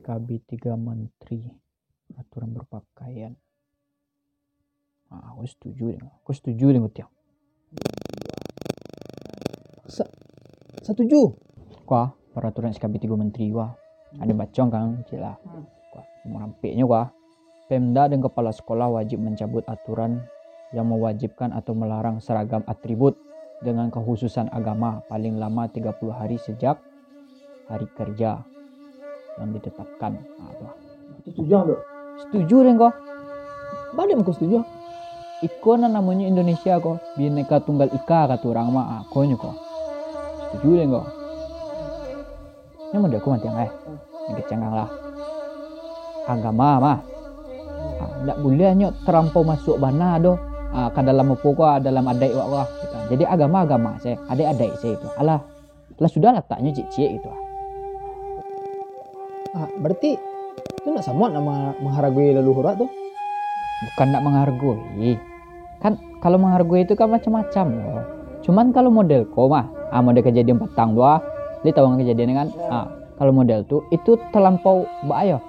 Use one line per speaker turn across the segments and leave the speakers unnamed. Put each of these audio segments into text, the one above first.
SKB 3 Menteri aturan berpakaian. Aku setuju dengan. Aku setuju dengan Tiang.
Setuju.
Kuah peraturan SKB 3 Menteri kuah. Ada bacong kan jelas. Kuah merampiknya kuah. Pemda dan kepala sekolah wajib mencabut aturan yang mewajibkan atau melarang seragam atribut dengan kekhususan agama paling lama 30 hari sejak hari kerja yang ditetapkan.
Setuju dong.
Setuju deh kok.
Bagaimana kau setuju?
Iko namanya Indonesia kok. Bhinneka Tunggal Ika kata orang mah. Aku kok. Setuju deh kok. Ini mau aku mati yang yang kecenggang lah. Agama mah. Nggak boleh hanya terlampau masuk bana doh. Ke dalam apa kok dalam adai wak gitu. Jadi agama saya, adai saya itu. Alah sudah letaknya cik-cik gitu.
Berarti itu nak sama nama menghargai leluhur tuh?
Bukan nak menghargai. Kan kalau menghargai itu kan macam-macam loh. Cuman kalau model mah, model kejadian petang doa, dia tahu nggak kejadian kan? Kalau model tuh itu terlampau bahaya.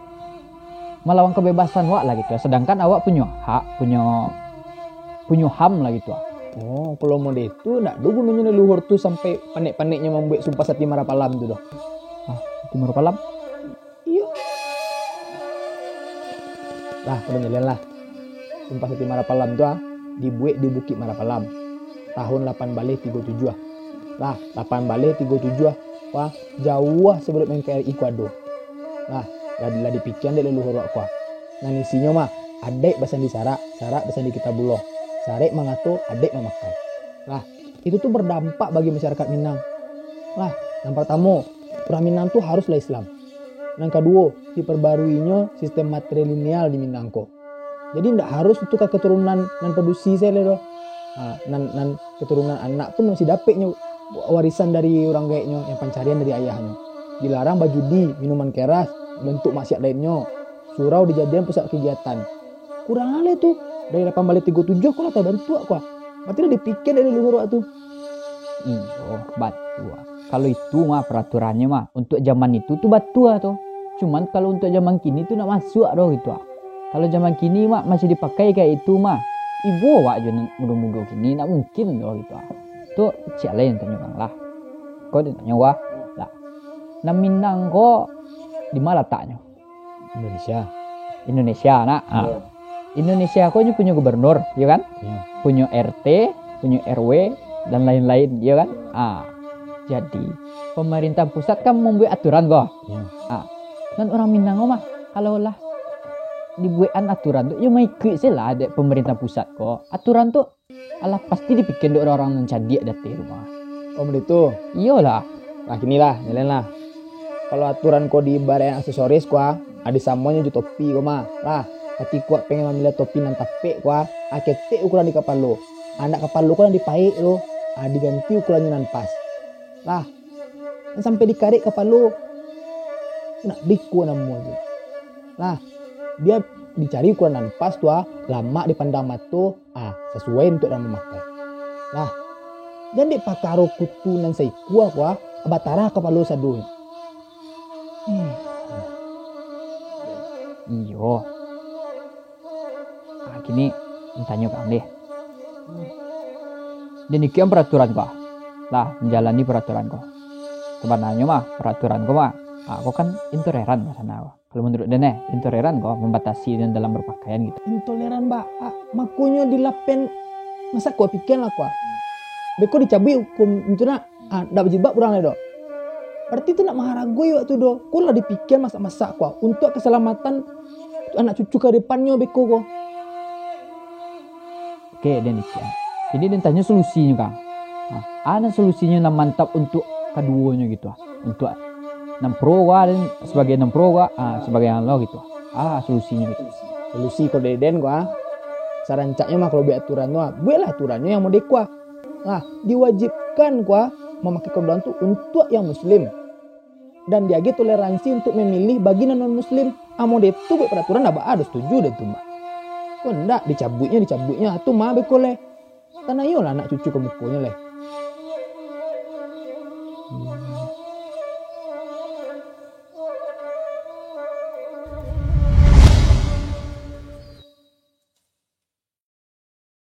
Melawan kebebasan wak lah gitu. Sedangkan awak punya hak, punya HAM lah gitu.
Oh, kalau model itu nak dulu gunanya leluhur tuh sampai panik-paniknya membuat sumpah sati marapalam tuh doh.
Sati marapalam?
Iya. Lah, udah nyelen lah. Sumpah sati marapalam tuh dibuat di Bukit Marapalam. Tahun 8 Baleh 37 Lah, 8 Baleh 37 wah, jauh sebelum NKRI kuado. Lah dipikir dek leluhur wak kuah. Nah isinya mah adek basan di sarak basan di Kitabullah. Sarek mengatur, adek memakai. Lah, itu tuh berdampak bagi masyarakat Minang. Lah, yang pertama, orang Minang tuh haruslah Islam. Yang kedua, diperbaruinya sistem matrilineal di Minang kok. Jadi ndak harus itu ke keturunan nan produksi saya loh. Nan keturunan anak pun masih dapetnya warisan dari orang gayanya yang pencarian dari ayahnya. Dilarang bajudi, minuman keras, bentuk maksiat lainnya. Surau dijadikan pusat kegiatan. Kurang ale tuh. Dari 8 Baleh 37 kok lah bantu aku. Berarti udah dipikir dari leluhur tuh.
Iyo, batu. Kalau itu mah peraturannya mah untuk zaman itu tuh batu tuh. Cuman kalau untuk zaman kini tuh nak masuk doh gitu. Kalau zaman kini mah masih dipakai kayak itu mah. Ibu wak aja muda-muda kini nak mungkin doh gitu. Tuh cik lain tanya orang lah. Kau ditanya wah lah. Nam Minang kok di mana letaknya? Indonesia nak. Indonesia kok punya gubernur, ya kan?
Ya.
Punya RT, punya RW dan lain-lain, ya kan? Jadi pemerintah pusat kan membuat aturan kok.
Ya.
Dan orang Minang mah kalau lah dibuatkan aturan tuh, ya mau ikut sih lah ada pemerintah pusat kok. Aturan tuh, alah pasti dipikir orang-orang yang cadik dari rumah.
Om itu.
Iyalah.
Nah gini lah, jalan lah. Kalau aturan kok di barang aksesoris kuah, ada samanya ju topi kok mah. Lah, hati kuat pengen memilih topi nan tape kuah, ketek ukuran di kapal lo. Anak kapal lo kan dipaik lo, diganti ukurannya nan pas. Lah, sampai dikarik kapal lo, nak biku namu aja. Lah, dia dicari ukuran nan pas tuh, lama dipandang mata, sesuai untuk orang memakai. Lah, jadi pakaro kutu nan saya kuah abatara kapal lo sadu.
Iyo. Gini tanya kamu deh. Dan ikian peraturan kok. Lah menjalani peraturan kok. Sebenarnya mah peraturan kok mah. Aku kan intoleran sana. Kalau menurut Dene intoleran kok membatasi dan dalam berpakaian gitu.
Intoleran mbak. Makunya dilapen masa kau pikir lah kok. Beko dicabui hukum itu nak. Ndak berjilbab kurang deh dok. Berarti itu nak menghargai waktu dok. Kau lah dipikir masa-masa kok untuk keselamatan anak cucu ke depannya beko kok.
Oke, dan ikian. Jadi dia tanya solusinya kang. Ada solusinya yang mantap untuk keduanya gitu. Untuk 6 pro dan sebagai 6 pro sebagai yang lo gitu. Solusinya gitu.
Solusi kau deden kok. Sarancaknya mah kalau buat aturan tuh, buatlah aturannya yang mau dekwa. Nah, diwajibkan kok memakai kerudung tuh untuk yang muslim. Dan dia gitu toleransi untuk memilih bagi non muslim. Amo dia tuh peraturan ada setuju deh tuh mbak. Kok enggak dicabutnya tuh mah bekole. Karena yolah anak cucu ke mukonya leh.